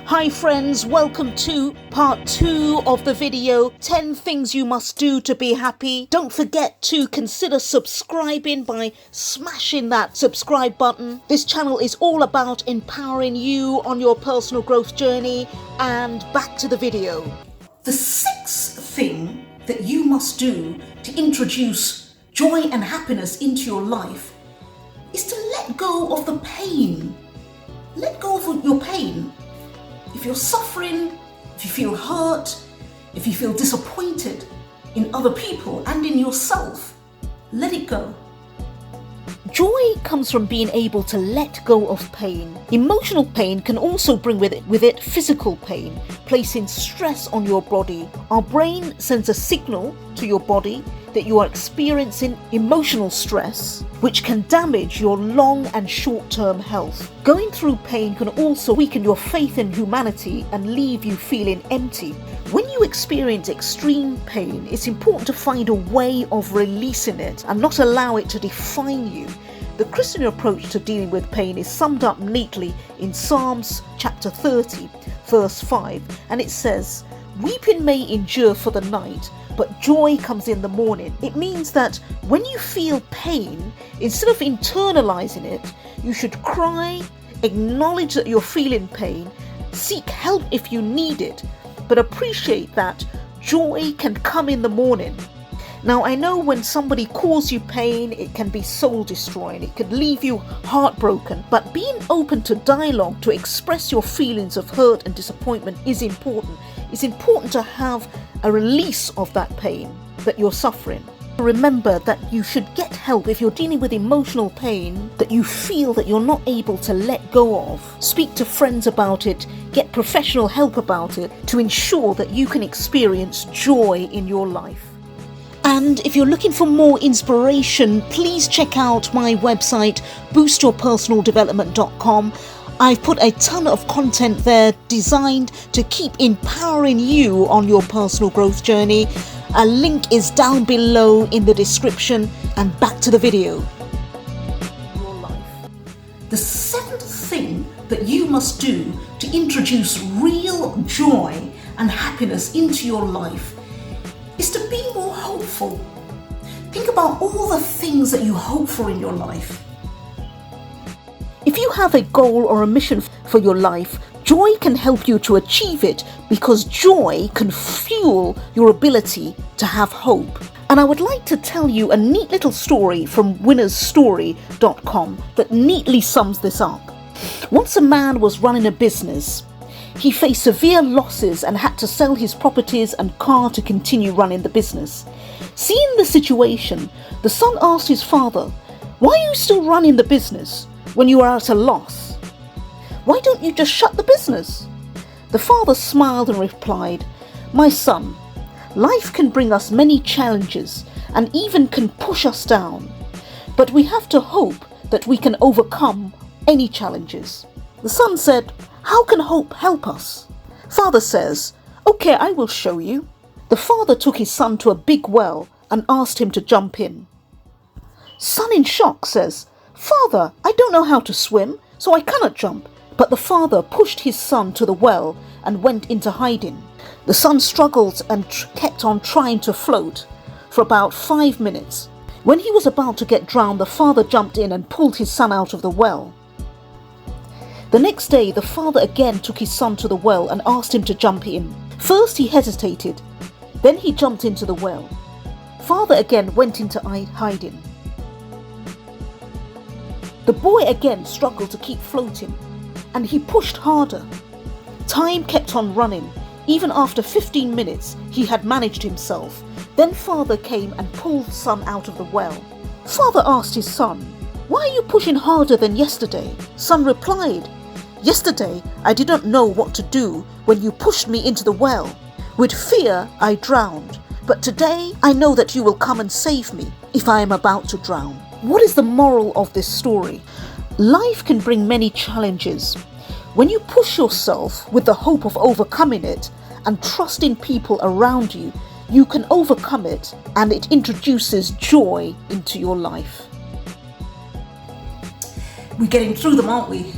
Hi friends, welcome to part 2 of the video, 10 things you must do to be happy. Don't forget to consider subscribing by smashing that subscribe button. This channel is all about empowering you on your personal growth journey. And back to the video. The sixth thing that you must do to introduce joy and happiness into your life is to let go of the pain. Let go of your pain. If you're suffering, if you feel hurt, if you feel disappointed in other people and in yourself, let it go. Joy comes from being able to let go of pain. Emotional pain can also bring with it physical pain, placing stress on your body. Our brain sends a signal to your body that you are experiencing emotional stress, which can damage your long and short-term health. Going through pain can also weaken your faith in humanity and leave you feeling empty. When you experience extreme pain, it's important to find a way of releasing it and not allow it to define you. The Christian approach to dealing with pain is summed up neatly in Psalms chapter 30, verse 5, and it says, "Weeping may endure for the night, but joy comes in the morning." It means that when you feel pain, instead of internalizing it, you should cry, acknowledge that you're feeling pain, seek help if you need it, but appreciate that joy can come in the morning. Now, I know when somebody causes you pain, it can be soul destroying, it can leave you heartbroken, but being open to dialogue to express your feelings of hurt and disappointment is important. It's important to have a release of that pain that you're suffering. Remember that you should get help if you're dealing with emotional pain that you feel that you're not able to let go of. Speak to friends about it, get professional help about it to ensure that you can experience joy in your life. And if you're looking for more inspiration, please check out my website, boostyourpersonaldevelopment.com. I've put a ton of content there designed to keep empowering you on your personal growth journey. A link is down below in the description, and back to the video. Your life. The seventh thing that you must do to introduce real joy and happiness into your life is to be more hopeful. Think about all the things that you hope for in your life. If you have a goal or a mission for your life, joy can help you to achieve it because joy can fuel your ability to have hope. And I would like to tell you a neat little story from winnersstory.com that neatly sums this up. Once a man was running a business. He faced severe losses and had to sell his properties and car to continue running the business. Seeing the situation, the son asked his father, "Why are you still running the business when you are at a loss? Why don't you just shut the business?" The father smiled and replied, "My son, life can bring us many challenges and even can push us down, but we have to hope that we can overcome any challenges." The son said, "How can hope help us?" Father says, "Okay, I will show you." The father took his son to a big well and asked him to jump in. Son in shock says, "Father, I don't know how to swim, so I cannot jump." But the father pushed his son to the well and went into hiding. The son struggled and kept on trying to float for about 5 minutes. When he was about to get drowned, the father jumped in and pulled his son out of the well. The next day, the father again took his son to the well and asked him to jump in. First he hesitated, then he jumped into the well. Father again went into hiding. The boy again struggled to keep floating, and he pushed harder. Time kept on running. Even after 15 minutes, he had managed himself. Then father came and pulled son out of the well. Father asked his son, "Why are you pushing harder than yesterday?" Son replied, "Yesterday, I didn't know what to do when you pushed me into the well. With fear, I drowned. But today, I know that you will come and save me if I am about to drown." What is the moral of this story? Life can bring many challenges. When you push yourself with the hope of overcoming it and trust in people around you, you can overcome it, and it introduces joy into your life. We're getting through them, aren't we?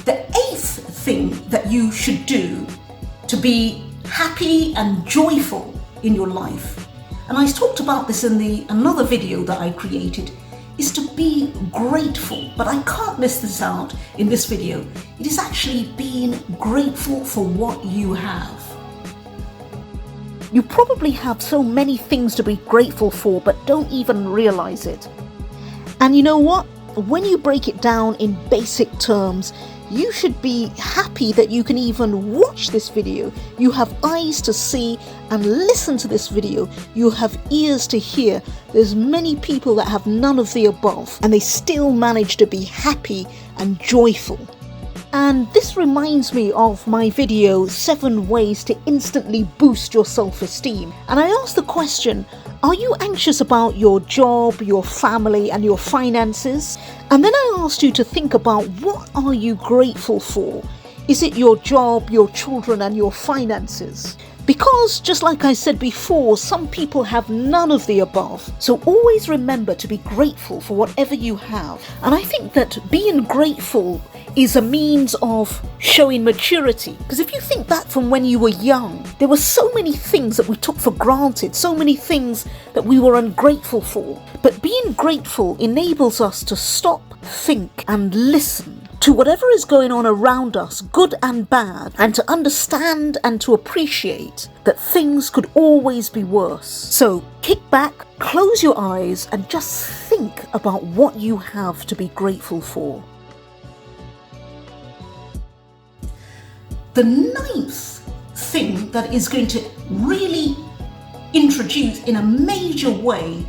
The eighth thing that you should do to be happy and joyful in your life, and I talked about this in another video that I created, is to be grateful. But I can't miss this out in this video. It is actually being grateful for what you have. You probably have so many things to be grateful for, but don't even realize it. And you know what? When you break it down in basic terms, you should be happy that you can even watch this video. You have eyes to see and listen to this video. You have ears to hear. There's many people that have none of the above, and they still manage to be happy and joyful. And this reminds me of my video, 7 ways to instantly boost your self-esteem. And I asked the question, are you anxious about your job, your family, and your finances? And then I asked you to think about, what are you grateful for? Is it your job, your children, and your finances? Because, just like I said before, some people have none of the above. So always remember to be grateful for whatever you have. And I think that being grateful is a means of showing maturity. Because if you think back from when you were young, there were so many things that we took for granted, so many things that we were ungrateful for. But being grateful enables us to stop, think, and listen to whatever is going on around us, good and bad, and to understand and to appreciate that things could always be worse. So kick back, close your eyes, and just think about what you have to be grateful for. The 9th thing that is going to really introduce in a major way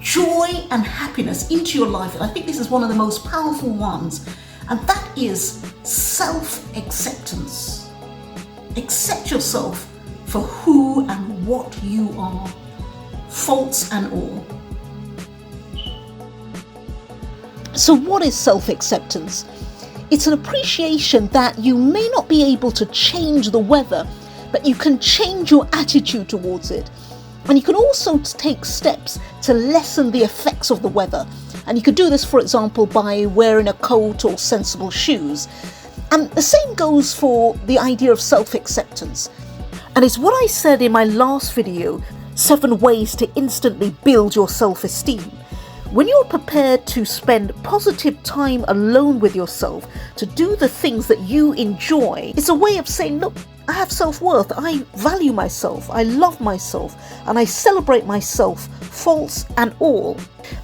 joy and happiness into your life, and I think this is one of the most powerful ones, and that is self-acceptance. Accept yourself for who and what you are, faults and all. So what is self-acceptance? It's an appreciation that you may not be able to change the weather, but you can change your attitude towards it. And you can also take steps to lessen the effects of the weather. And you could do this, for example, by wearing a coat or sensible shoes. And the same goes for the idea of self-acceptance. And it's what I said in my last video, 7 ways to instantly build your self-esteem. When you're prepared to spend positive time alone with yourself, to do the things that you enjoy, it's a way of saying, look, I have self-worth, I value myself, I love myself, and I celebrate myself, faults and all.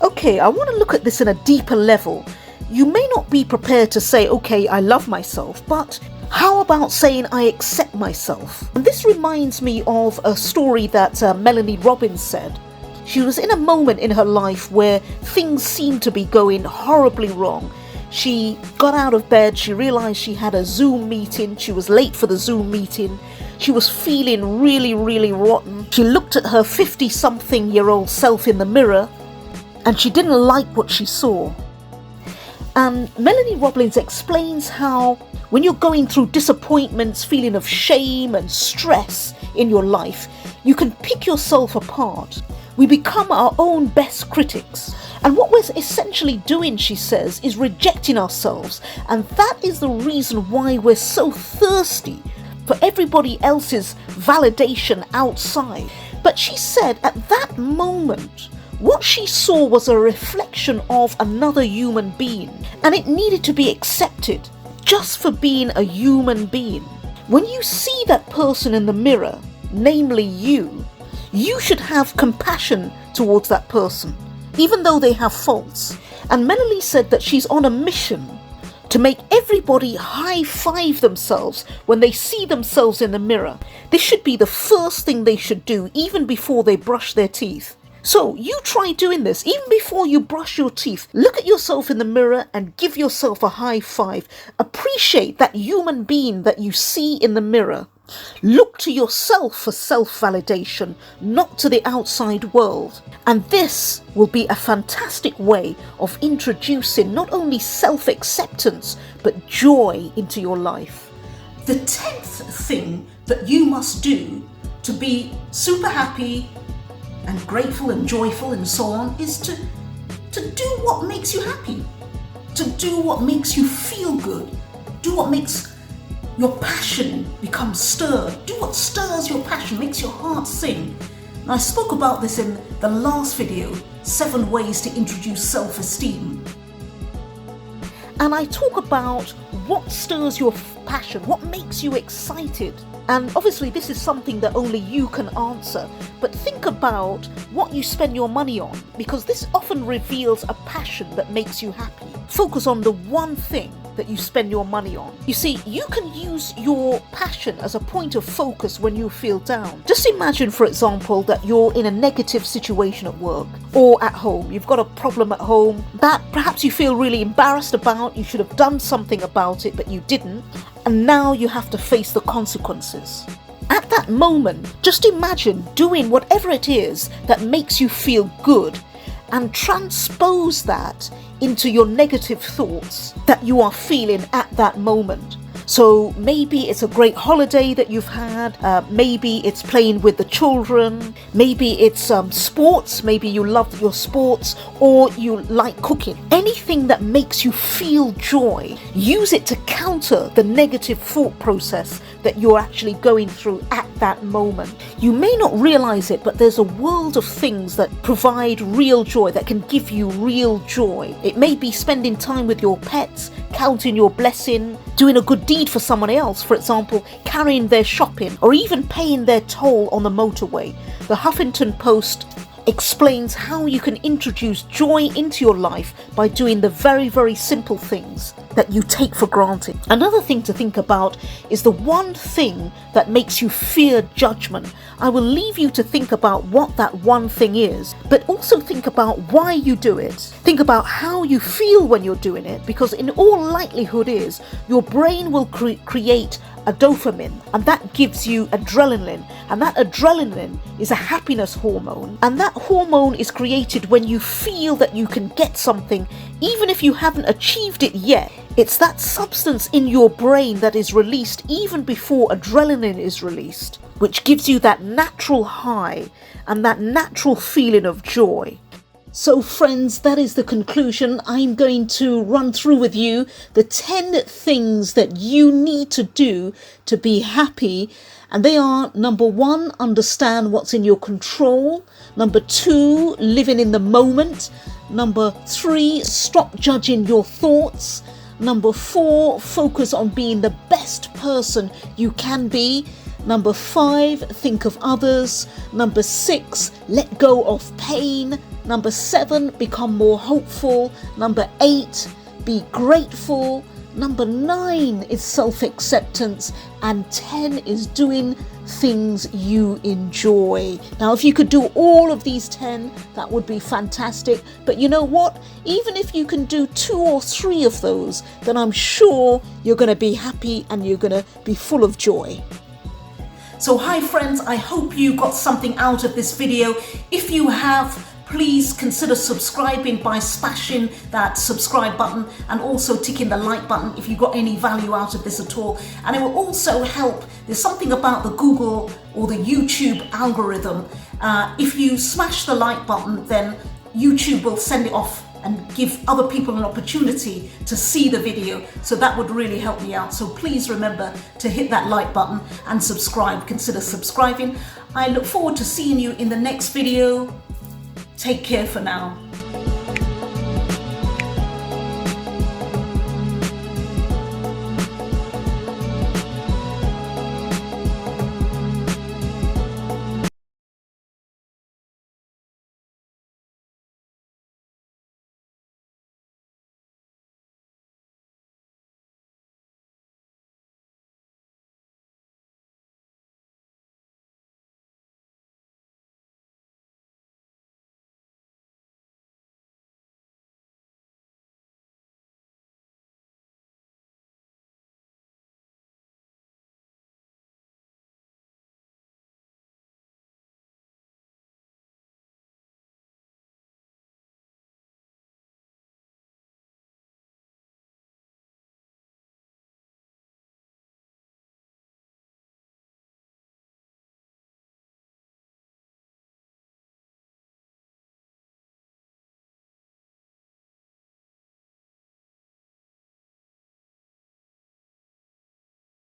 Okay, I want to look at this in a deeper level. You may not be prepared to say, okay, I love myself, but how about saying I accept myself? And this reminds me of a story that Melanie Robbins said. She was in a moment in her life where things seemed to be going horribly wrong. She got out of bed, she realized she had a Zoom meeting, she was late for the Zoom meeting, she was feeling really rotten. She looked at her 50-something-year-old self in the mirror and she didn't like what she saw. And Melanie Robbins explains how when you're going through disappointments, feeling of shame and stress in your life, you can pick yourself apart. We become our own best critics. And what we're essentially doing, she says, is rejecting ourselves. And that is the reason why we're so thirsty for everybody else's validation outside. But she said at that moment, what she saw was a reflection of another human being. And it needed to be accepted just for being a human being. When you see that person in the mirror, namely you should have compassion towards that person, even though they have faults. And Melanie said that she's on a mission to make everybody high-five themselves when they see themselves in the mirror. This should be the first thing they should do, even before they brush their teeth. So you try doing this, even before you brush your teeth. Look at yourself in the mirror and give yourself a high five. Appreciate that human being that you see in the mirror. Look to yourself for self-validation, not to the outside world. And this will be a fantastic way of introducing not only self-acceptance, but joy into your life. The 10th thing that you must do to be super happy and grateful and joyful and so on is to do what makes you happy, to do what makes you feel good, do what makes your passion becomes stirred. Do what stirs your passion, makes your heart sing. And I spoke about this in the last video, 7 ways to introduce self-esteem. And I talk about what stirs your passion, what makes you excited. And obviously this is something that only you can answer, but think about what you spend your money on, because this often reveals a passion that makes you happy. Focus on the one thing that you spend your money on. You see, you can use your passion as a point of focus when you feel down. Just imagine, for example, that you're in a negative situation at work or at home. You've got a problem at home that perhaps you feel really embarrassed about. You should have done something about it, but you didn't. And now you have to face the consequences. At that moment, just imagine doing whatever it is that makes you feel good and transpose that into your negative thoughts that you are feeling at that moment. So maybe it's a great holiday that you've had, maybe it's playing with the children, maybe it's sports, maybe you love your sports, or you like cooking. Anything that makes you feel joy, use it to counter the negative thought process that you're actually going through at that moment. You may not realize it, but there's a world of things that provide real joy, that can give you real joy. It may be spending time with your pets, counting your blessing, doing a good deed for someone else, for example, carrying their shopping, or even paying their toll on the motorway. The Huffington Post explains how you can introduce joy into your life by doing the very, very simple things that you take for granted. Another thing to think about is the one thing that makes you fear judgment. I will leave you to think about what that one thing is, but also think about why you do it. Think about how you feel when you're doing it, because in all likelihood is your brain will create a dopamine, and that gives you adrenaline, and that adrenaline is a happiness hormone, and that hormone is created when you feel that you can get something even if you haven't achieved it yet. It's that substance in your brain that is released even before adrenaline is released, which gives you that natural high and that natural feeling of joy. So friends, that is the conclusion. I'm going to run through with you the 10 things that you need to do to be happy. And they are: number 1, understand what's in your control. Number 2, living in the moment. Number 3, stop judging your thoughts. Number 4, focus on being the best person you can be. Number 5, think of others. Number 6, let go of pain. Number 7, become more hopeful. Number 8, be grateful. Number 9 is self-acceptance. And 10 is doing things you enjoy. Now, if you could do all of these 10, that would be fantastic. But you know what? Even if you can do 2 or 3 of those, then I'm sure you're going to be happy and you're going to be full of joy. So hi friends, I hope you got something out of this video. If you have, please consider subscribing by smashing that subscribe button and also ticking the like button if you got any value out of this at all. And it will also help. There's something about the Google or the YouTube algorithm. If you smash the like button, then YouTube will send it off and give other people an opportunity to see the video. So that would really help me out. So please remember to hit that like button and subscribe. Consider subscribing. I look forward to seeing you in the next video. Take care for now.